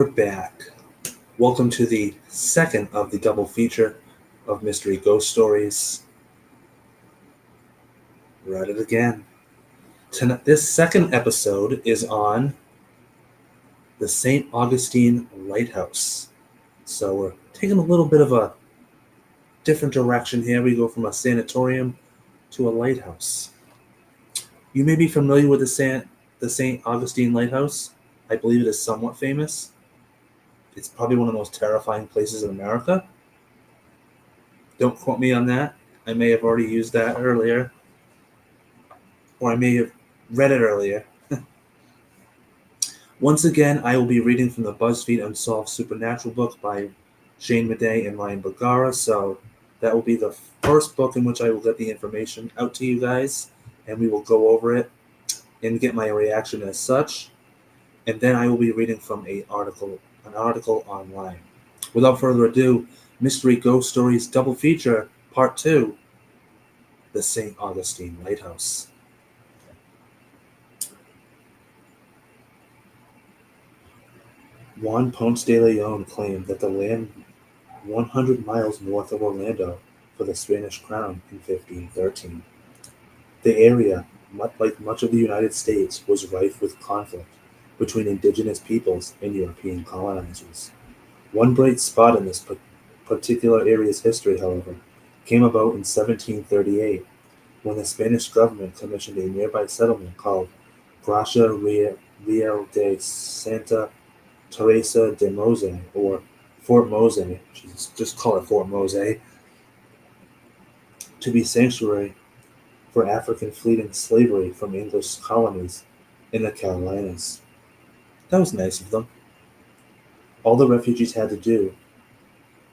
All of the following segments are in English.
We're back. Welcome to the second of the double feature of mystery ghost stories. We're at it again. Tonight, this second episode is on the St. Augustine Lighthouse. So we're taking a little bit of a different direction here. We go from a sanatorium to a lighthouse. You may be familiar with the St. Augustine Lighthouse. I believe it is somewhat famous. It's probably one of the most terrifying places in America. Don't quote me on that. I may have already used that earlier, or I may have read it earlier. Once again, I will be reading from the BuzzFeed Unsolved Supernatural book by Shane Madej and Ryan Bergara. So that will be the first book in which I will get the information out to you guys, and we will go over it and get my reaction as such. And then I will be reading from an article online. Without further ado, Mystery Ghost Stories Double Feature Part 2, The St. Augustine Lighthouse. Juan Ponce de Leon claimed that the land 100 miles north of Orlando for the Spanish crown in 1513. The area, like much of the United States, was rife with conflict between indigenous peoples and European colonizers. One bright spot in this particular area's history, however, came about in 1738 when the Spanish government commissioned a nearby settlement called Gracia Real de Santa Teresa de Mose, or Fort Mose, just call it Fort Mose, to be sanctuary for African fleeing slavery from English colonies in the Carolinas. That was nice of them. All the refugees had to do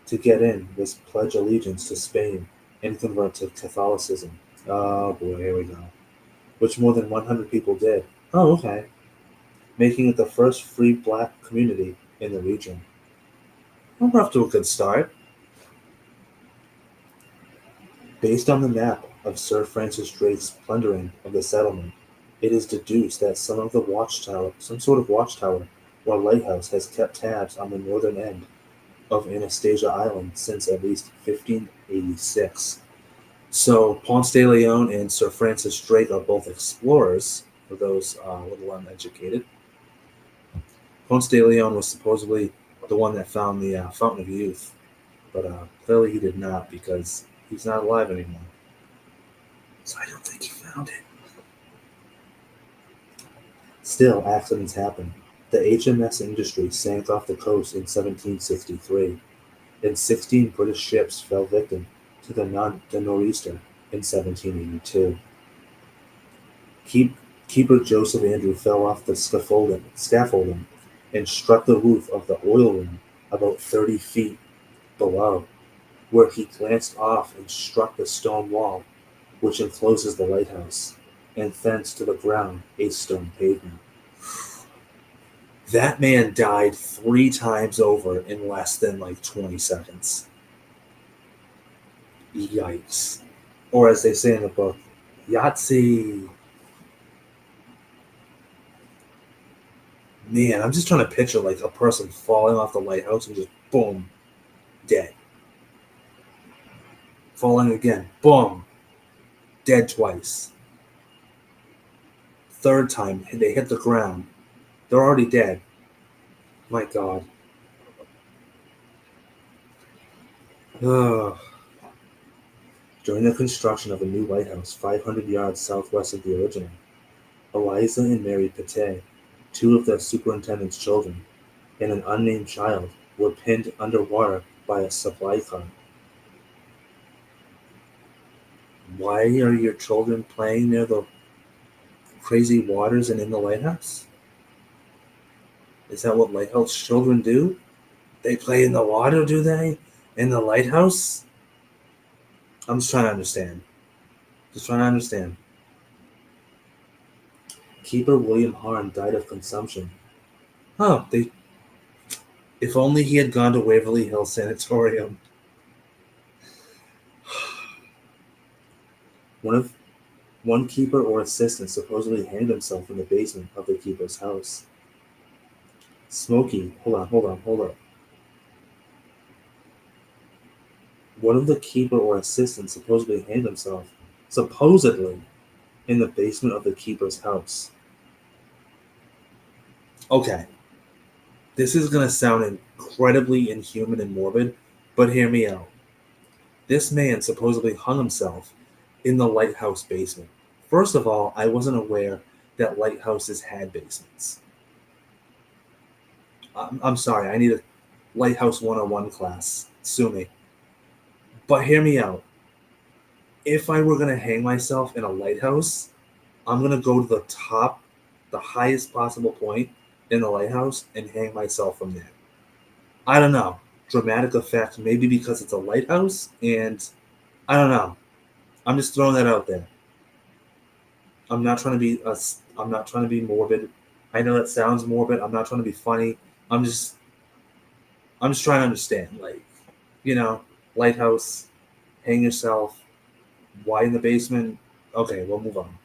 to get in was pledge allegiance to Spain and convert to Catholicism. Oh boy, here we go. Which more than 100 people did. Oh, okay. Making it the first free black community in the region. Well, we're off to a good start. Based on the map of Sir Francis Drake's plundering of the settlement, it is deduced that some sort of watchtower or lighthouse has kept tabs on the northern end of Anastasia Island since at least 1586. So Ponce de Leon and Sir Francis Drake are both explorers, for those a little uneducated. Ponce de Leon was supposedly the one that found the Fountain of Youth, but clearly he did not because he's not alive anymore. So I don't think he found it. Still, accidents happen. The HMS Industry sank off the coast in 1763, and 16 British ships fell victim to the nor'easter in 1782. Keeper Joseph Andrew fell off the scaffolding and struck the roof of the oil room about 30 feet below, where he glanced off and struck the stone wall which encloses the lighthouse, and thence to the ground a stone pavement. That man died 3 times over in less than like 20 seconds. Yikes. Or as they say in the book, Yahtzee. Man, I'm just trying to picture like a person falling off the lighthouse and just boom, dead. Falling again, boom, dead twice. Third time, they hit the ground. They're already dead. My God. Ugh. During the construction of a new lighthouse 500 yards southwest of the original, Eliza and Mary Pettet, two of the superintendent's children, and an unnamed child were pinned underwater by a supply cart. Why are your children playing near the crazy waters and in the lighthouse? Is that what lighthouse children do? They play in the water, do they? In the lighthouse? I'm just trying to understand. Keeper William Harn died of consumption. Oh, if only he had gone to Waverly Hills Sanatorium. One keeper or assistant supposedly hanged himself in the basement of the keeper's house. Smokey, hold on. One of the keeper or assistants supposedly hanged himself, supposedly, in the basement of the keeper's house. Okay, this is going to sound incredibly inhuman and morbid, but hear me out. This man supposedly hung himself in the lighthouse basement. First of all, I wasn't aware that lighthouses had basements. I'm sorry, I need a Lighthouse 101 class. Sue me. But hear me out. If I were going to hang myself in a lighthouse, I'm going to go to the top, the highest possible point in the lighthouse, and hang myself from there. I don't know. Dramatic effect, maybe because it's a lighthouse, and I don't know. I'm just throwing that out there. I'm not trying to be a, I'm not trying to be morbid. I know that sounds morbid. I'm not trying to be funny. I'm just I'm just trying to understand. Like, you know, lighthouse, hang yourself. Why in the basement? Okay, we'll move on.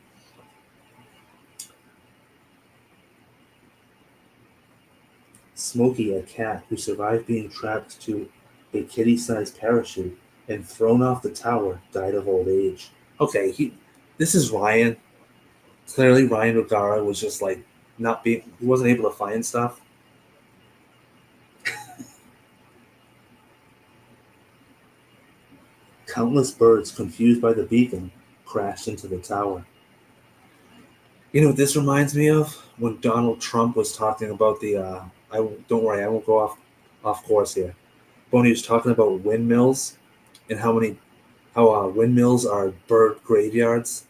Smokey, a cat who survived being trapped to a kitty-sized parachute and thrown off the tower, died of old age. Okay, this is Ryan. Clearly, Ryan Rogara was just like not being. He wasn't able to find stuff. Countless birds, confused by the beacon, crashed into the tower. You know what this reminds me of? When Donald Trump was talking about the. I don't worry, I won't go off course here. But when he was talking about windmills and how windmills are bird graveyards,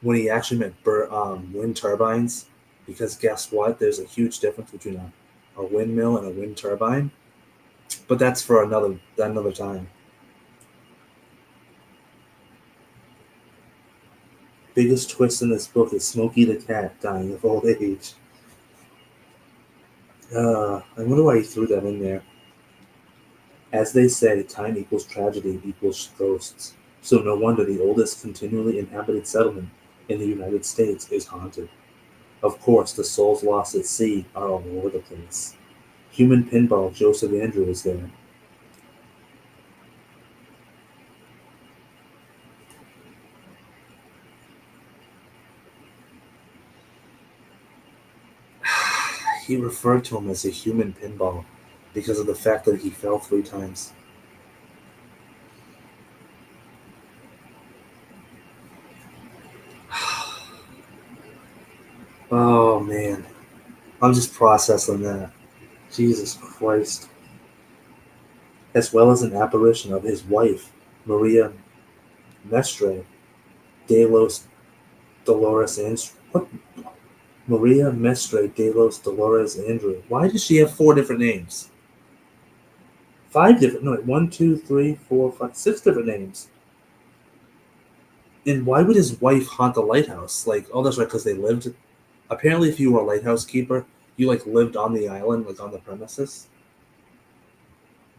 when he actually meant wind turbines, because guess what? There's a huge difference between a windmill and a wind turbine. But that's for another time. Biggest twist in this book is Smokey the cat dying of old age. I wonder why he threw that in there. As they say, time equals tragedy equals ghosts. So no wonder the oldest continually inhabited settlement in the United States is haunted. Of course, the souls lost at sea are all over the place. Human pinball Joseph Andrew is there. He referred to him as a human pinball because of the fact that he fell 3 times. Oh man, I'm just processing that. Jesus Christ. As well as an apparition of his wife, Maria Mestre de los Dolores Andrew. What? Maria Mestre de los Dolores Andrew. Why does she have 4 different names? 5 different. No, one, two, three, four, five, 6 different names. And why would his wife haunt the lighthouse? Like, oh, that's right, because they lived. Apparently, if you were a lighthouse keeper, you like lived on the island, like on the premises.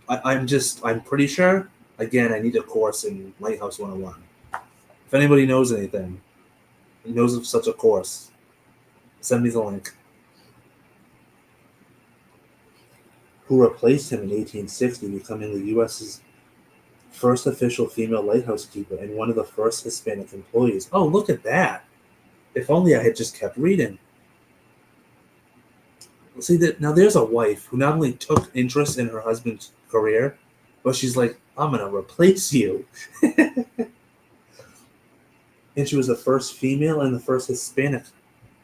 I'm pretty sure. Again, I need a course in Lighthouse 101. If anybody knows anything, knows of such a course, send me the link. Who replaced him in 1860, becoming the U.S.'s first official female lighthouse keeper and one of the first Hispanic employees. Oh, look at that! If only I had just kept reading. See that now? There's a wife who not only took interest in her husband's career, but she's like, "I'm gonna replace you," and she was the first female and the first Hispanic.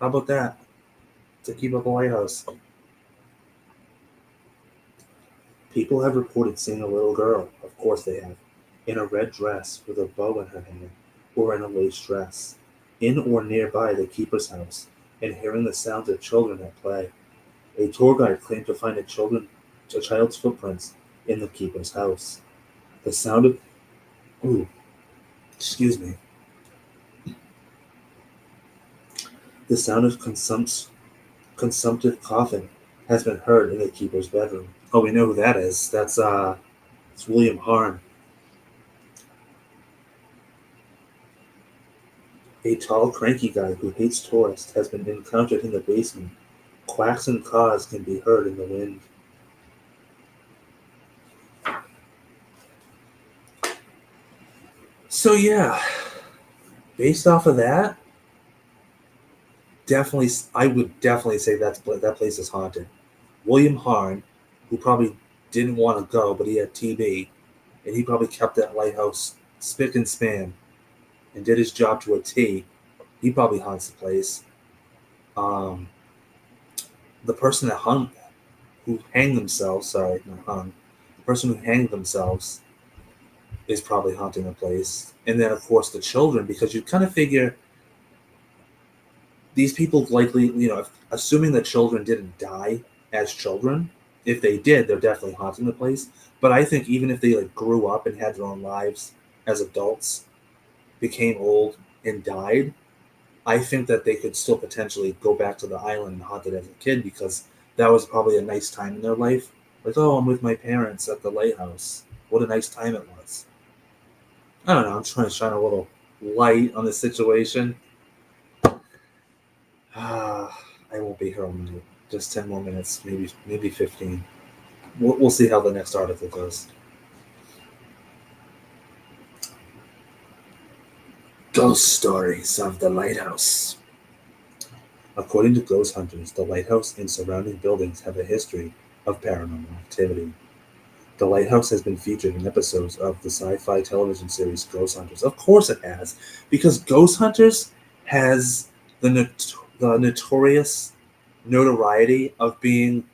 How about that? To keep up the lighthouse. People have reported seeing a little girl, of course they have, in a red dress with a bow in her hand, or in a lace dress, in or nearby the keeper's house, and hearing the sounds of children at play. A tour guide claimed to find a child's footprints in the keeper's house. The sound of ooh, excuse me, the sound of consumptive coughing has been heard in the keeper's bedroom. Oh, we know who that is. It's William Harn. A tall, cranky guy who hates tourists has been encountered in the basement, Quacks and caws can be heard in the wind. So yeah, based off of that, I would definitely say that place is haunted. William Harn, who probably didn't want to go, but he had TB, and he probably kept that lighthouse spick and span and did his job to a T. He probably haunts the place. Um, the person who hanged themselves, sorry, not hung, the person who hanged themselves is probably haunting the place. And then, of course, the children, because you kind of figure these people likely, assuming the children didn't die as children, if they did, they're definitely haunting the place. But I think even if they like grew up and had their own lives as adults, became old and died, I think that they could still potentially go back to the island and haunt it as a kid because that was probably a nice time in their life. Like, oh, I'm with my parents at the lighthouse. What a nice time it was. I don't know. I'm trying to shine a little light on the situation. I won't be here all night. Just 10 more minutes, maybe 15. We'll see how the next article goes. Ghost Stories of the Lighthouse. According to ghost hunters, the lighthouse and surrounding buildings have a history of paranormal activity. The lighthouse has been featured in episodes of the sci-fi television series Ghost Hunters. Of course it has, because Ghost Hunters has the notorious notoriety of being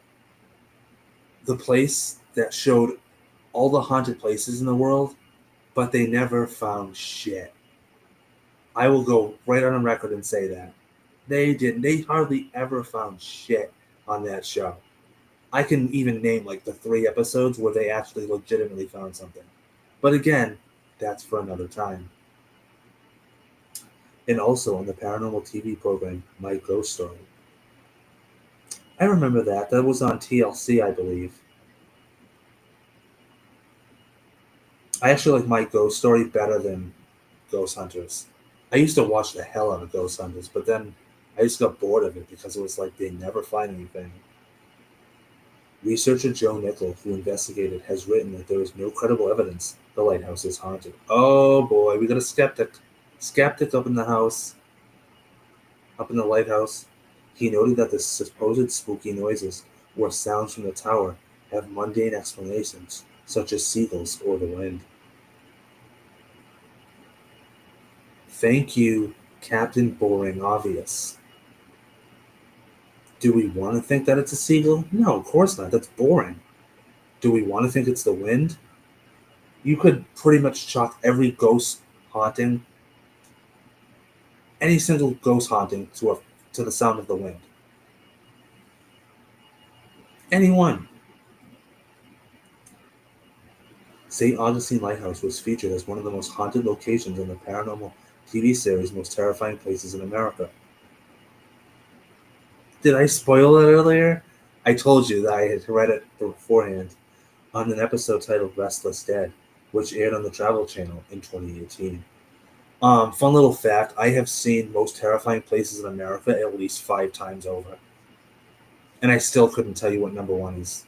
the place that showed all the haunted places in the world, but they never found shit. I will go right on record and say that. They didn't. They hardly ever found shit on that show. I can even name like the 3 episodes where they actually legitimately found something. But again, that's for another time. And also on the paranormal TV program, My Ghost Story. I remember that. That was on TLC, I believe. I actually like My Ghost Story better than Ghost Hunters. I used to watch the hell out of Ghost Hunters, but then I just got bored of it because it was like they never find anything. Researcher Joe Nickel, who investigated, has written that there is no credible evidence the lighthouse is haunted. Oh boy, we got a skeptic. Skeptic up in the house, up in the lighthouse. He noted that the supposed spooky noises or sounds from the tower have mundane explanations, such as seagulls or the wind. Thank you, Captain Boring Obvious. Do we want to think that it's a seagull? No, of course not. That's boring. Do we want to think it's the wind? You could pretty much chalk every ghost haunting, any single ghost haunting, to the sound of the wind. Anyone. St. Augustine Lighthouse was featured as one of the most haunted locations in the paranormal TV series Most Terrifying Places in America. Did I spoil it earlier? I told you that I had read it beforehand on an episode titled Restless Dead, which aired on the Travel Channel in 2018. Fun little fact, I have seen Most Terrifying Places in America at least 5 times over. And I still couldn't tell you what number 1 is.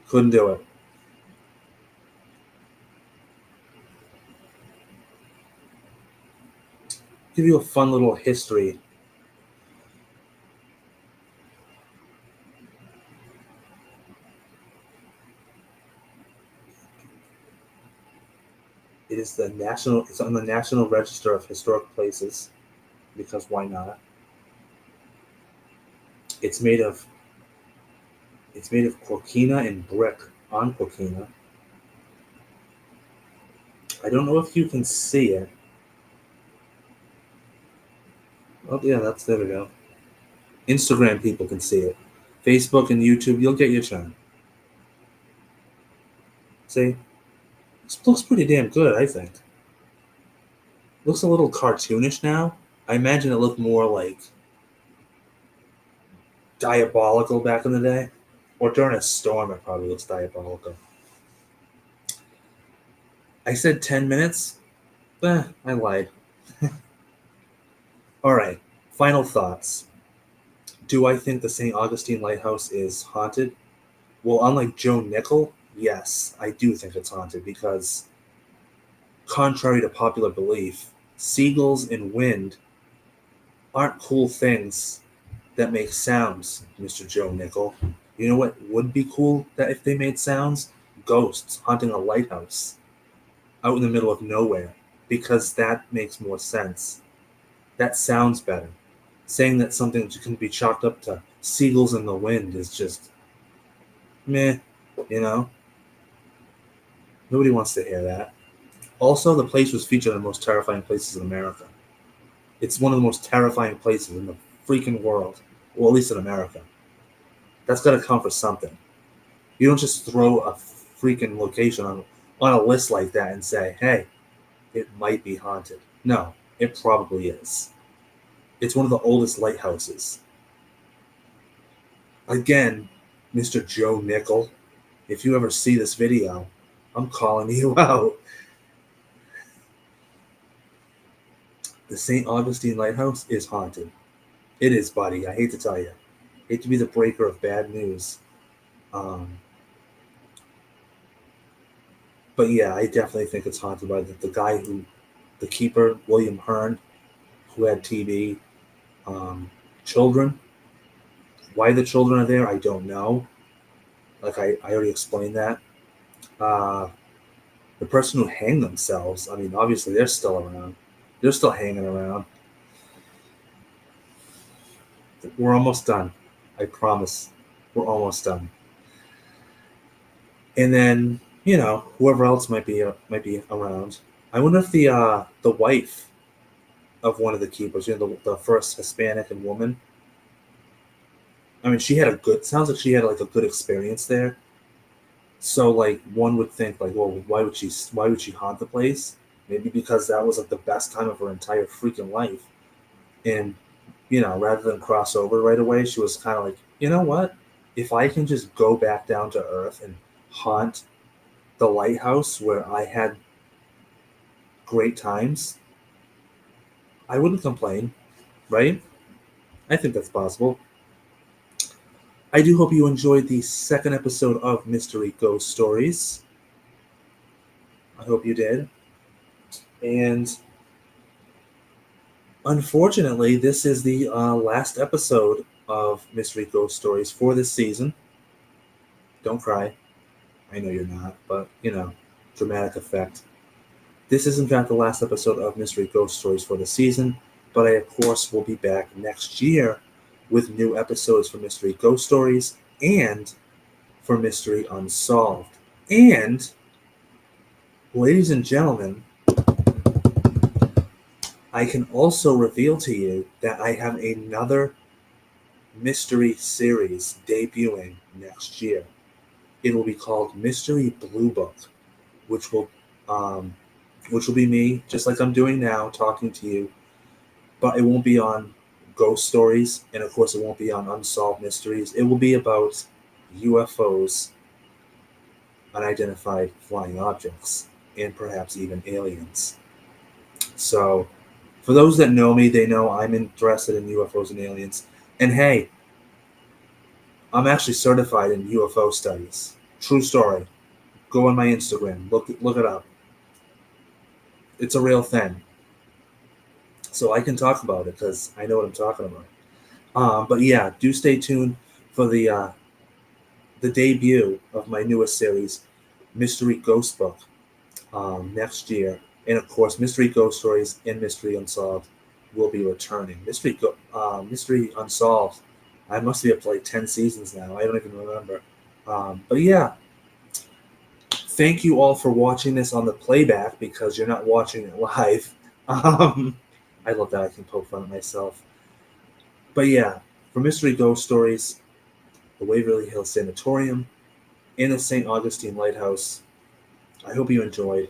Couldn't do it. Give you a fun little history. It's on the National Register of Historic Places, because why not? It's made of coquina and brick on coquina. I don't know if you can see it. Oh yeah, there we go. Instagram people can see it. Facebook and YouTube, you'll get your turn. See? This looks pretty damn good, I think. Looks a little cartoonish now. I imagine it looked more like diabolical back in the day. Or during a storm, it probably looks diabolical. I said 10 minutes? I lied. All right. Final thoughts. Do I think the St. Augustine Lighthouse is haunted? Well, unlike Joe Nickel, yes, I do think it's haunted because, contrary to popular belief, seagulls and wind aren't cool things that make sounds, Mr. Joe Nickel. You know what would be cool that if they made sounds? Ghosts haunting a lighthouse out in the middle of nowhere, because that makes more sense. That sounds better. Saying that something can be chalked up to seagulls in the wind is just meh, you know? Nobody wants to hear that. Also, the place was featured in the most terrifying places in America. It's one of the most terrifying places in the freaking world, or at least in America. That's got to count for something. You don't just throw a freaking location on a list like that and say, hey, it might be haunted. No, it probably is. It's one of the oldest lighthouses. Again, Mr. Joe Nickel, if you ever see this video, I'm calling you out. The St. Augustine Lighthouse is haunted. It is, buddy. I hate to tell you. I hate to be the breaker of bad news. But yeah, I definitely think it's haunted by the guy the keeper, William Hearn, who had TB. Children. Why the children are there, I don't know. Like I already explained that. Uh, the person who hanged themselves, I mean, obviously they're still around. They're still hanging around. We're almost done. I promise. We're almost done. And then, whoever else might be around. I wonder if the wife of one of the keepers, the first Hispanic and woman. I mean, sounds like she had like a good experience there. So like one would think like, well, why would she haunt the place? Maybe because that was like the best time of her entire freaking life. And rather than cross over right away, she was kind of like, you know what? If I can just go back down to earth and haunt the lighthouse where I had great times, I wouldn't complain, right? I think that's possible. I do hope you enjoyed the second episode of Mystery Ghost Stories. I hope you did. And unfortunately, this is the last episode of Mystery Ghost Stories for this season. Don't cry. I know you're not, but, dramatic effect. This is, in fact, the last episode of Mystery Ghost Stories for the season, but I, of course, will be back next year with new episodes for Mystery Ghost Stories and for Mystery Unsolved. And, ladies and gentlemen, I can also reveal to you that I have another mystery series debuting next year. It will be called Mystery Blue Book, which will be me, just like I'm doing now, talking to you, but it won't be on ghost stories, and of course it won't be on unsolved mysteries. It will be about UFOs, unidentified flying objects, and perhaps even aliens. So, for those that know me, they know I'm interested in UFOs and aliens. And hey, I'm actually certified in UFO studies. True story. Go on my Instagram. Look it up. It's a real thing. So I can talk about it because I know what I'm talking about. But yeah, do stay tuned for the debut of my newest series, Mystery Ghost Book, next year. And of course, Mystery Ghost Stories and Mystery Unsolved will be returning. Mystery Unsolved, I must be up to like 10 seasons now. I don't even remember. But yeah, thank you all for watching this on the playback because you're not watching it live. I love that I can poke fun at myself. But yeah, for Mystery Ghost Stories, the Waverly Hills Sanatorium, and the St. Augustine Lighthouse, I hope you enjoyed.